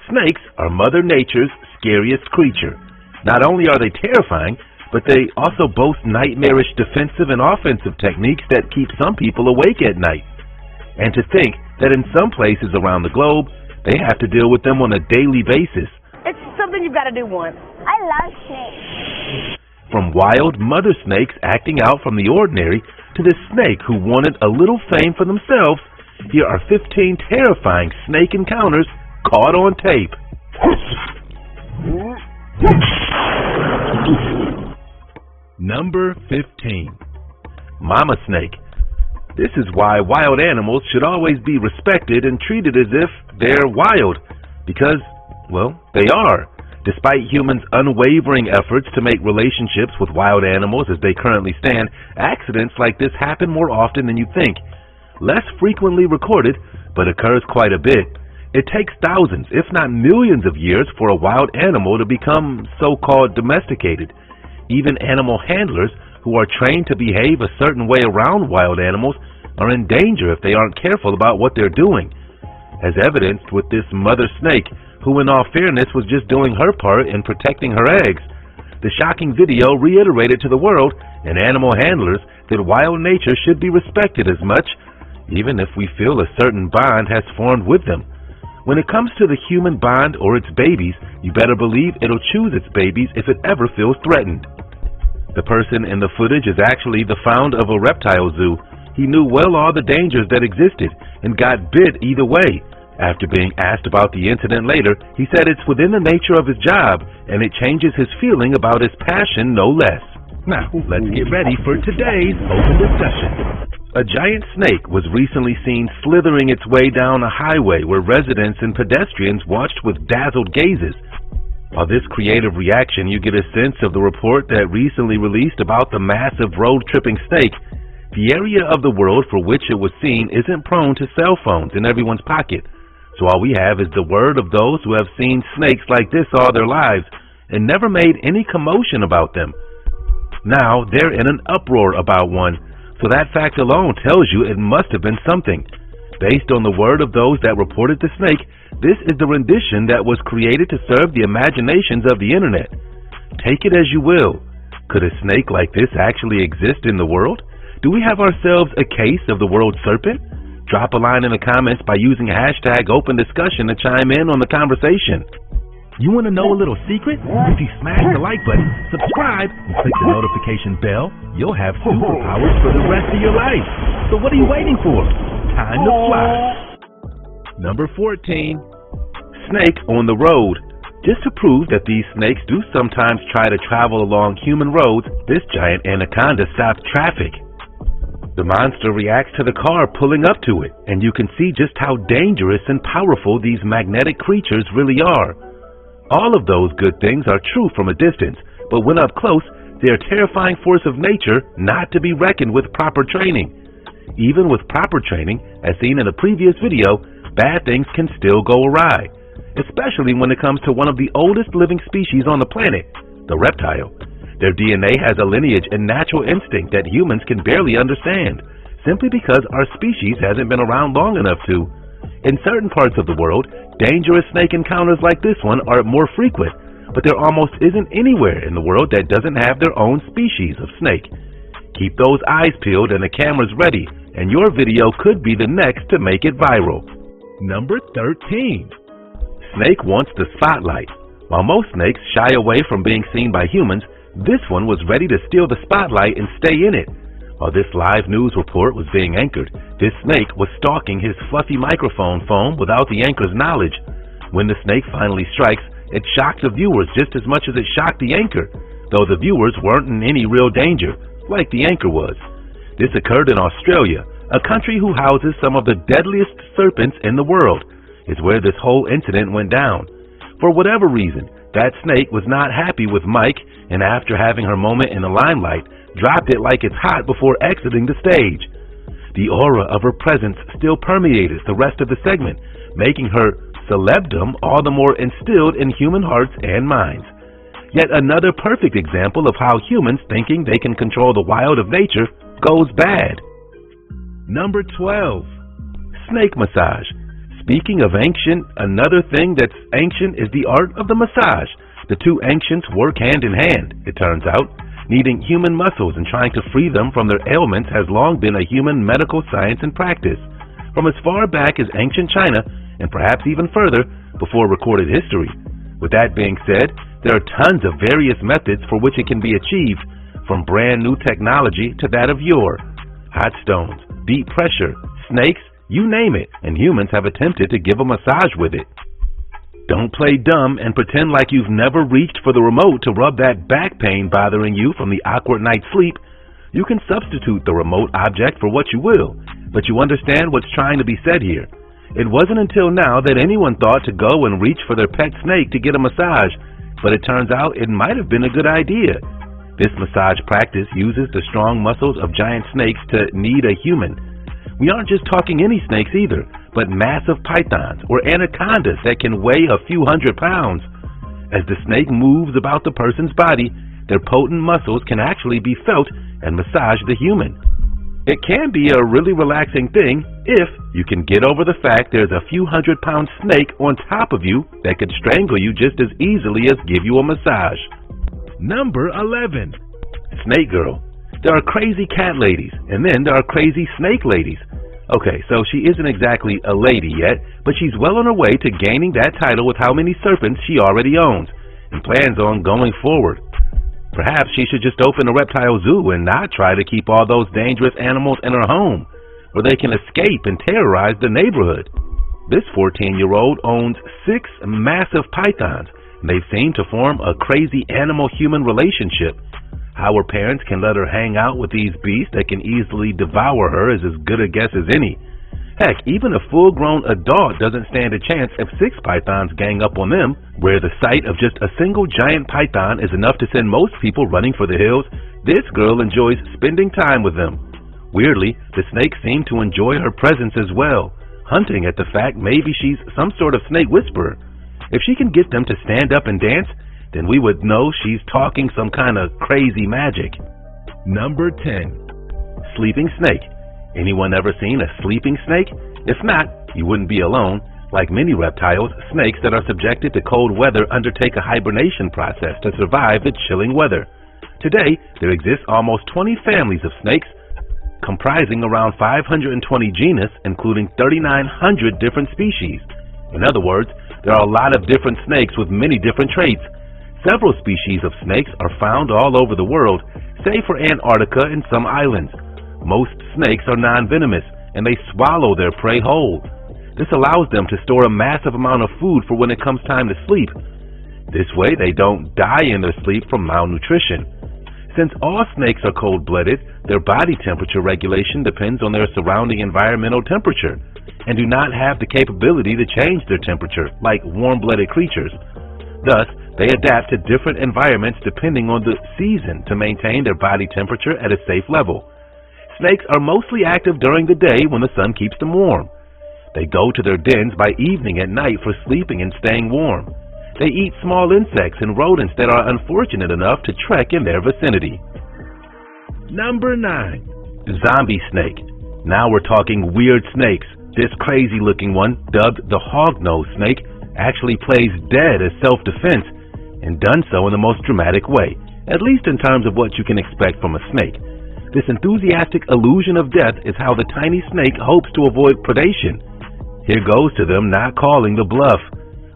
Snakes are Mother Nature's scariest creature. Not only are they terrifying, but they also boast nightmarish defensive and offensive techniques that keep some people awake at night. And to think that in some places around the globe, they have to deal with them on a daily basis. It's something you've got to do once. I love snakes. From wild mother snakes acting out from the ordinary to this snake who wanted a little fame for themselves, here are 15 terrifying snake encounters caught on tape. Number 15. Mama snake. This is why wild animals should always be respected and treated as if they're wild, because, well, they are. Despite humans' unwavering efforts to make relationships with wild animals as they currently stand, accidents like this happen more often than you think. Less frequently recorded, but occurs quite a bit. It takes thousands, if not millions of years for a wild animal to become so-called domesticated. Even animal handlers who are trained to behave a certain way around wild animals are in danger if they aren't careful about what they're doing, as evidenced with this mother snake, who in all fairness was just doing her part in protecting her eggs. The shocking video reiterated to the world and animal handlers that wild nature should be respected as much, even if we feel a certain bond has formed with them. When it comes to the human bond or its babies, you better believe it'll choose its babies if it ever feels threatened. The person in the footage is actually the founder of a reptile zoo. He knew well all the dangers that existed and got bit either way. After being asked about the incident later, he said it's within the nature of his job and it changes his feeling about his passion no less. Now, let's get ready for today's open discussion. A giant snake was recently seen slithering its way down a highway where residents and pedestrians watched with dazzled gazes. While this creative reaction, you get a sense of the report that recently released about the massive road-tripping snake. The area of the world for which it was seen isn't prone to cell phones in everyone's pocket, so all we have is the word of those who have seen snakes like this all their lives and never made any commotion about them. Now they're in an uproar about one, so that fact alone tells you it must have been something. Based on the word of those that reported the snake, this is the rendition that was created to serve the imaginations of the internet. Take it as you will. Could a snake like this actually exist in the world? Do we have ourselves a case of the world serpent? Drop a line in the comments by using hashtag open discussion to chime in on the conversation. You want to know a little secret? If you smash the like button, subscribe, and click the notification bell, you'll have superpowers for the rest of your life. So what are you waiting for? Time to fly. Number 14. Snake on the road. Just to prove that these snakes do sometimes try to travel along human roads, this giant anaconda stopped traffic. The monster reacts to the car pulling up to it, and you can see just how dangerous and powerful these magnetic creatures really are. All of those good things are true from a distance, but when up close, they are a terrifying force of nature not to be reckoned with proper training. Even with proper training, as seen in the previous video, bad things can still go awry, especially when it comes to one of the oldest living species on the planet, the reptile. Their DNA has a lineage and natural instinct that humans can barely understand, simply because our species hasn't been around long enough to. In certain parts of the world, dangerous snake encounters like this one are more frequent, but there almost isn't anywhere in the world that doesn't have their own species of snake. Keep those eyes peeled and the cameras ready, and your video could be the next to make it viral. Number 13. Snake wants the spotlight. While most snakes shy away from being seen by humans, this one was ready to steal the spotlight and stay in it. While this live news report was being anchored, this snake was stalking his fluffy microphone foam without the anchor's knowledge. When the snake finally strikes, it shocked the viewers just as much as it shocked the anchor, though the viewers weren't in any real danger, like the anchor was. This occurred in Australia, a country who houses some of the deadliest serpents in the world. Is where this whole incident went down. For whatever reason, that snake was not happy with Mike, and after having her moment in the limelight, dropped it like it's hot before exiting the stage. The aura of her presence still permeated the rest of the segment, making her celebdom all the more instilled in human hearts and minds. Yet another perfect example of how humans thinking they can control the wild of nature goes bad. Number 12. Snake massage. Speaking of ancient, another thing that's ancient is the art of the massage. The two ancients work hand in hand, it turns out. Needing human muscles and trying to free them from their ailments has long been a human medical science and practice. From as far back as ancient China, and perhaps even further, before recorded history. With that being said, there are tons of various methods for which it can be achieved, from brand new technology to that of yore. Hot stones, deep pressure, snakes, you name it, and humans have attempted to give a massage with it. Don't play dumb and pretend like you've never reached for the remote to rub that back pain bothering you from the awkward night's sleep. You can substitute the remote object for what you will, but you understand what's trying to be said here. It wasn't until now that anyone thought to go and reach for their pet snake to get a massage, but it turns out it might have been a good idea. This massage practice uses the strong muscles of giant snakes to knead a human. We aren't just talking any snakes either, but massive pythons or anacondas that can weigh a few hundred pounds. As the snake moves about the person's body, their potent muscles can actually be felt and massage the human. It can be a really relaxing thing if you can get over the fact there's a few hundred-pound snake on top of you that could strangle you just as easily as give you a massage. Number 11. Snake girl. There are crazy cat ladies, and then there are crazy snake ladies. Okay, so she isn't exactly a lady yet, but she's well on her way to gaining that title with how many serpents she already owns, and plans on going forward. Perhaps she should just open a reptile zoo and not try to keep all those dangerous animals in her home, where they can escape and terrorize the neighborhood. This 14-year-old owns 6 massive pythons, and they seem to form a crazy animal-human relationship. How her parents can let her hang out with these beasts that can easily devour her is as good a guess as any. Heck, even a full-grown adult doesn't stand a chance if 6 pythons gang up on them, where the sight of just a single giant python is enough to send most people running for the hills. This girl enjoys spending time with them. Weirdly, the snakes seem to enjoy her presence as well, hunting at the fact maybe she's some sort of snake whisperer. If she can get them to stand up and dance, then we would know she's talking some kind of crazy magic. Number 10. Sleeping snake. Anyone ever seen a sleeping snake? If not, you wouldn't be alone. Like many reptiles, snakes that are subjected to cold weather undertake a hibernation process to survive the chilling weather. Today, there exist almost 20 families of snakes, comprising around 520 genus, including 3,900 different species. In other words, there are a lot of different snakes with many different traits. Several species of snakes are found all over the world, save for Antarctica and some islands. Most snakes are non-venomous, and they swallow their prey whole. This allows them to store a massive amount of food for when it comes time to sleep. This way, they don't die in their sleep from malnutrition. Since all snakes are cold-blooded, their body temperature regulation depends on their surrounding environmental temperature, and do not have the capability to change their temperature like warm-blooded creatures. Thus, they adapt to different environments depending on the season to maintain their body temperature at a safe level. Snakes are mostly active during the day when the sun keeps them warm. They go to their dens by evening and night for sleeping and staying warm. They eat small insects and rodents that are unfortunate enough to trek in their vicinity. Number 9. Zombie snake. Now we're talking weird snakes. This crazy-looking one, dubbed the hognose snake, actually plays dead as self-defense, and done so in the most dramatic way, at least in terms of what you can expect from a snake. This enthusiastic illusion of death is how the tiny snake hopes to avoid predation. Here goes to them not calling the bluff.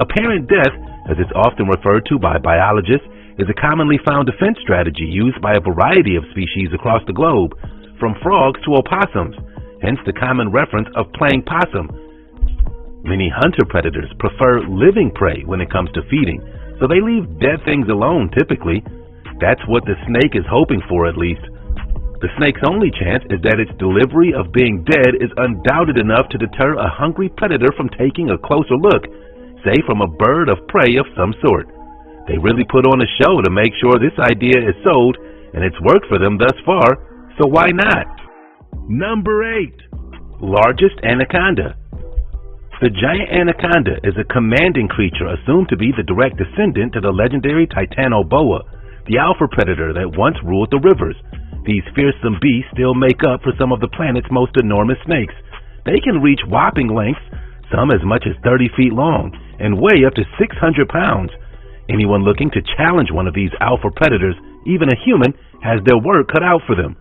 Apparent death, as it's often referred to by biologists, is a commonly found defense strategy used by a variety of species across the globe, from frogs to opossums, hence the common reference of playing possum. Many hunter predators prefer living prey when it comes to feeding, so they leave dead things alone typically. That's what the snake is hoping for, at least. The snake's only chance is that its delivery of being dead is undoubted enough to deter a hungry predator from taking a closer look, say from a bird of prey of some sort. They really put on a show to make sure this idea is sold, and it's worked for them thus far, so why not? Number 8. Largest anaconda. The giant anaconda is a commanding creature assumed to be the direct descendant to the legendary titanoboa, the alpha predator that once ruled the rivers. These fearsome beasts still make up for some of the planet's most enormous snakes. They can reach whopping lengths, some as much as 30 feet long and weigh up to 600 pounds. Anyone looking to challenge one of these alpha predators, even a human, has their work cut out for them.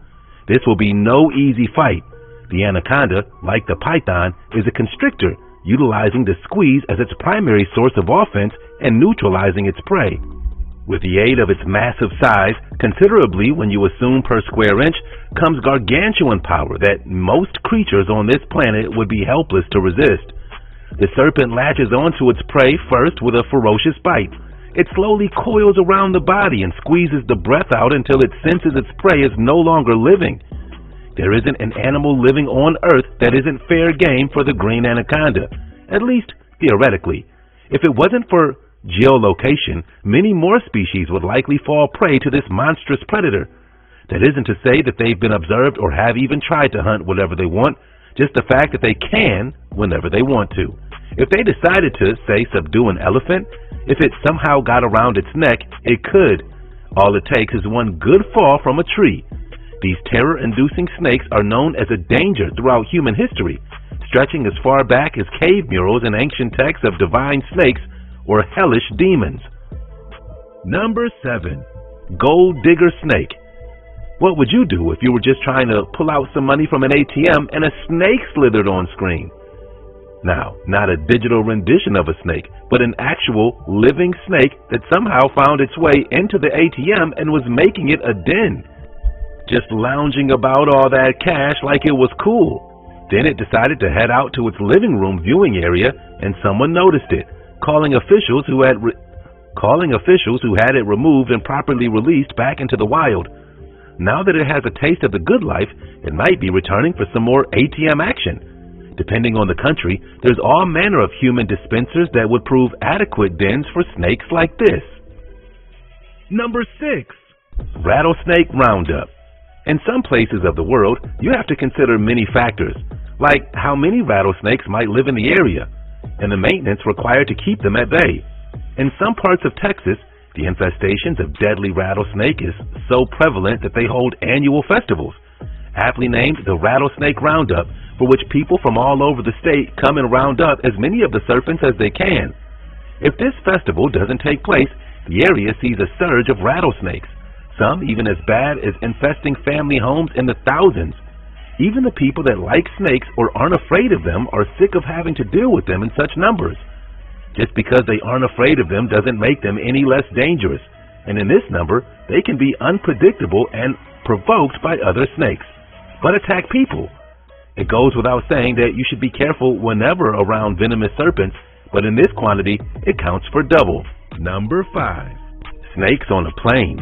This will be no easy fight. The anaconda, like the python, is a constrictor, utilizing the squeeze as its primary source of offense and neutralizing its prey. With the aid of its massive size, considerably when you assume per square inch, comes gargantuan power that most creatures on this planet would be helpless to resist. The serpent latches onto its prey first with a ferocious bite. It slowly coils around the body and squeezes the breath out until it senses its prey is no longer living. There isn't an animal living on Earth that isn't fair game for the green anaconda, at least theoretically. If it wasn't for geolocation, many more species would likely fall prey to this monstrous predator. That isn't to say that they've been observed or have even tried to hunt whatever they want, just the fact that they can whenever they want to. If they decided to, say, subdue an elephant, if it somehow got around its neck, it could. All it takes is one good fall from a tree. These terror-inducing snakes are known as a danger throughout human history, stretching as far back as cave murals and ancient texts of divine snakes or hellish demons. Number 7. Gold digger snake. What would you do if you were just trying to pull out some money from an ATM and a snake slithered on screen? Now, not a digital rendition of a snake, but an actual living snake that somehow found its way into the ATM and was making it a den. Just lounging about all that cash like it was cool. Then it decided to head out to its living room viewing area, and someone noticed it, calling officials who had it removed and properly released back into the wild. Now that it has a taste of the good life, it might be returning for some more ATM action. Depending on the country, there's all manner of human dispensers that would prove adequate dens for snakes like this. Number 6. Rattlesnake Roundup. In some places of the world, you have to consider many factors, like how many rattlesnakes might live in the area, and the maintenance required to keep them at bay. In some parts of Texas, the infestations of deadly rattlesnake is so prevalent that they hold annual festivals, aptly named the Rattlesnake Roundup, for which people from all over the state come and round up as many of the serpents as they can. If this festival doesn't take place, the area sees a surge of rattlesnakes, some even as bad as infesting family homes in the thousands. Even the people that like snakes or aren't afraid of them are sick of having to deal with them in such numbers. Just because they aren't afraid of them doesn't make them any less dangerous, and in this number, they can be unpredictable and provoked by other snakes, but attack people. It goes without saying that you should be careful whenever around venomous serpents, but in this quantity, it counts for double. Number 5. Snakes on a plane.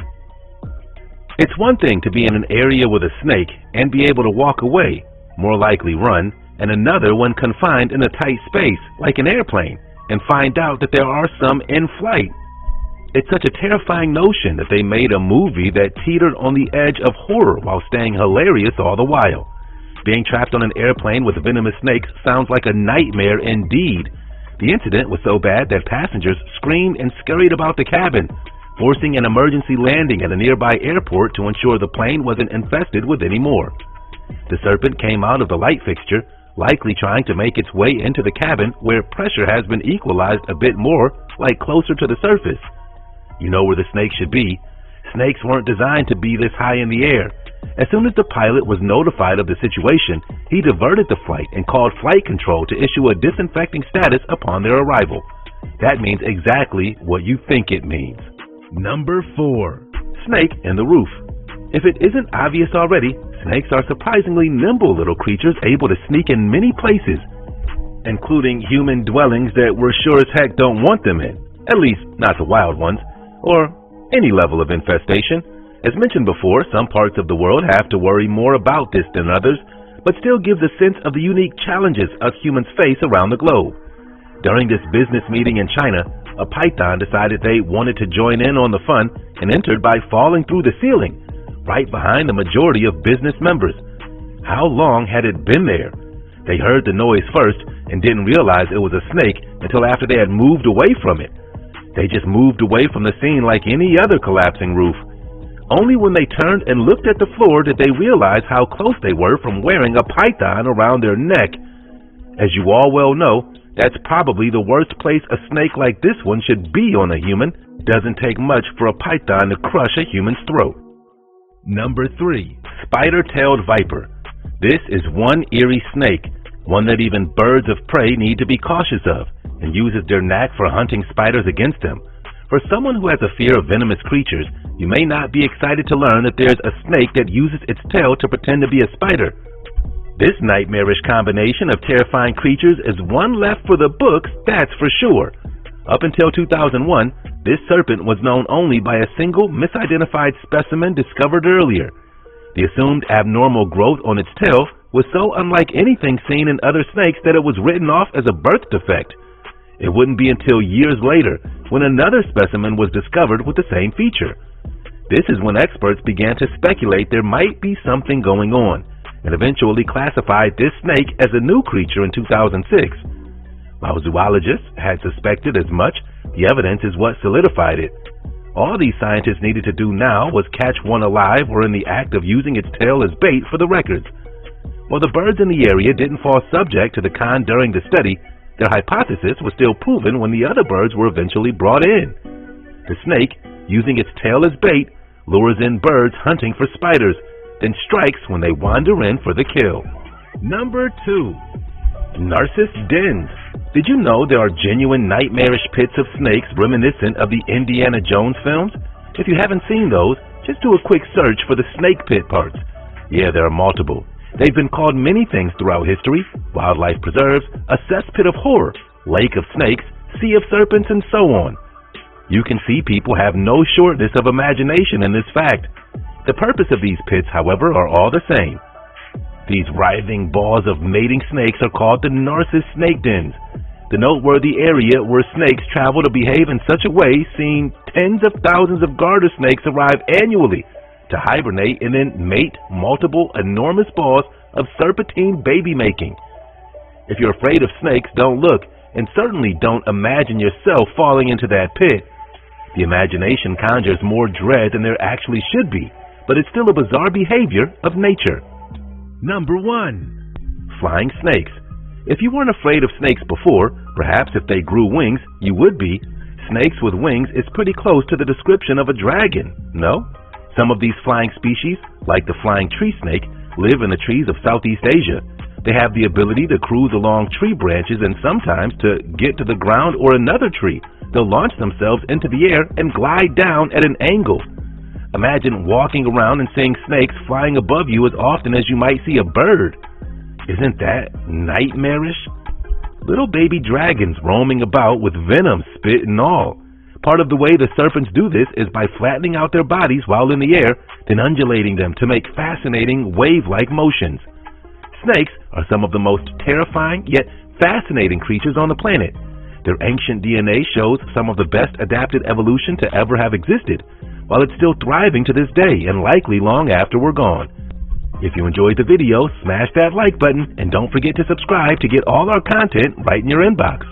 It's one thing to be in an area with a snake and be able to walk away, more likely run, and another when confined in a tight space, like an airplane, and find out that there are some in flight. It's such a terrifying notion that they made a movie that teetered on the edge of horror while staying hilarious all the while. Being trapped on an airplane with venomous snakes sounds like a nightmare indeed. The incident was so bad that passengers screamed and scurried about the cabin, forcing an emergency landing at a nearby airport to ensure the plane wasn't infested with any more. The serpent came out of the light fixture, likely trying to make its way into the cabin where pressure has been equalized a bit more, like closer to the surface. You know where the snake should be. Snakes weren't designed to be this high in the air. As soon as the pilot was notified of the situation, he diverted the flight and called flight control to issue a disinfecting status upon their arrival. That means exactly what you think it means. Number 4. Snake in the roof. If it isn't obvious already, snakes are surprisingly nimble little creatures able to sneak in many places, including human dwellings that we're sure as heck don't want them in, at least not the wild ones, or any level of infestation. As mentioned before, some parts of the world have to worry more about this than others, but still gives a sense of the unique challenges us humans face around the globe. During this business meeting in China, a python decided they wanted to join in on the fun and entered by falling through the ceiling, right behind the majority of business members. How long had it been there? They heard the noise first and didn't realize it was a snake until after they had moved away from it. They just moved away from the scene like any other collapsing roof. Only when they turned and looked at the floor did they realize how close they were from wearing a python around their neck. As you all well know, That's probably the worst place a snake like this one should be on a human. Doesn't take much for a python to crush a human's throat. Number 3. Spider-tailed viper. This is one eerie snake, one that even birds of prey need to be cautious of, and uses their knack for hunting spiders against them. For someone who has a fear of venomous creatures, you may not be excited to learn that there's a snake that uses its tail to pretend to be a spider. This nightmarish combination of terrifying creatures is one left for the books, that's for sure. Up until 2001, this serpent was known only by a single misidentified specimen discovered earlier. The assumed abnormal growth on its tail was so unlike anything seen in other snakes that it was written off as a birth defect. It wouldn't be until years later when another specimen was discovered with the same feature. This is when experts began to speculate there might be something going on, and eventually classified this snake as a new creature in 2006. While zoologists had suspected as much, the evidence is what solidified it. All these scientists needed to do now was catch one alive or in the act of using its tail as bait for the records. While the birds in the area didn't fall subject to the con during the study, their hypothesis was still proven when the other birds were eventually brought in. The snake, using its tail as bait, lures in birds hunting for spiders, then strikes when they wander in for the kill. Number 2. Narcissus dens. Did you know there are genuine nightmarish pits of snakes reminiscent of the Indiana Jones films? If you haven't seen those, just do a quick search for the snake pit parts. Yeah, there are multiple. They've been called many things throughout history: wildlife preserves, a cesspit of horror, lake of snakes, sea of serpents, and so on. You can see people have no shortness of imagination in this fact. The purpose of these pits, however, are all the same. These writhing balls of mating snakes are called the Narcissus snake dens, the noteworthy area where snakes travel to behave in such a way, seeing tens of thousands of garter snakes arrive annually to hibernate and then mate multiple enormous balls of serpentine baby making. If you're afraid of snakes, don't look, and certainly don't imagine yourself falling into that pit. The imagination conjures more dread than there actually should be, but it's still a bizarre behavior of nature. Number 1. Flying snakes. If you weren't afraid of snakes before, perhaps if they grew wings, you would be. Snakes with wings is pretty close to the description of a dragon, no? Some of these flying species, like the flying tree snake, live in the trees of Southeast Asia. They have the ability to cruise along tree branches and sometimes to get to the ground or another tree. They'll launch themselves into the air and glide down at an angle. Imagine walking around and seeing snakes flying above you as often as you might see a bird. Isn't that nightmarish? Little baby dragons roaming about with venom, spit, and all. Part of the way the serpents do this is by flattening out their bodies while in the air, then undulating them to make fascinating wave-like motions. Snakes are some of the most terrifying yet fascinating creatures on the planet. Their ancient DNA shows some of the best adapted evolution to ever have existed, while it's still thriving to this day and likely long after we're gone. If you enjoyed the video, smash that like button and don't forget to subscribe to get all our content right in your inbox.